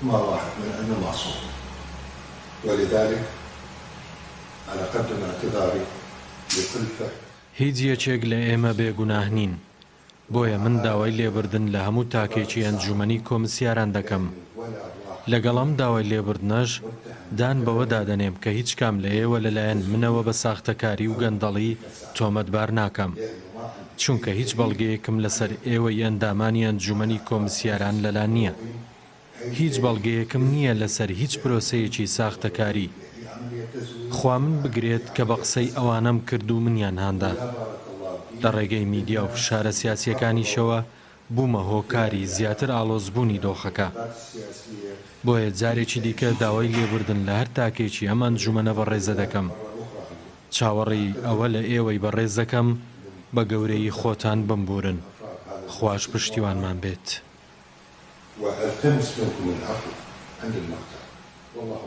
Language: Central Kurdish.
ما راحت من عندنا معصوم، ولذلك أنا أقدم اعتذاري لكل فرد. هیچ یەکێک لە ئێمە بێگوناه نین، بۆیە من داوای لێبردن لە هەموو تاکێکی ئەنجومەنی کۆمسیاران دەکەم. لەگەڵ داوای لێبردنەش دان بەوە دادەنێم کە هیچ کام لە ئێوە لەلایەن منەوە بە ساختەکاری و گەندەڵی تۆمەتبار ناکەم، چونکە هیچ بەڵگەیەکم لەسەر ئێوەی ئەندامانی ئەنجومەنی کۆمسیاران لەلا نییە. هیچ بەڵگەیەکم نییە لەسەر هیچ پرۆسەیەکی ساختەکاری. خوا من بگرێت کە بە قسەی ئەوانەم کرد و منیان هاندا. لە ڕێگەی میدیا و فشارە سیاسیەکانیشەوە بوومە هۆکاری زیاتر ئاڵۆزبوونی دۆخەکە. بۆیە جارێکی دیکە داوای لێبردن لە هەر تاکێکی ئەم ئەنجومەنە بەڕێزە دەکەم. چاوەڕێی ئەوە لە ئێوەی بەڕێز دەکەم بە گەورەی خۆتان بمبورن. خوش پشتیوانمان بێت. وألتمس منكم العفو عند المقتل. والله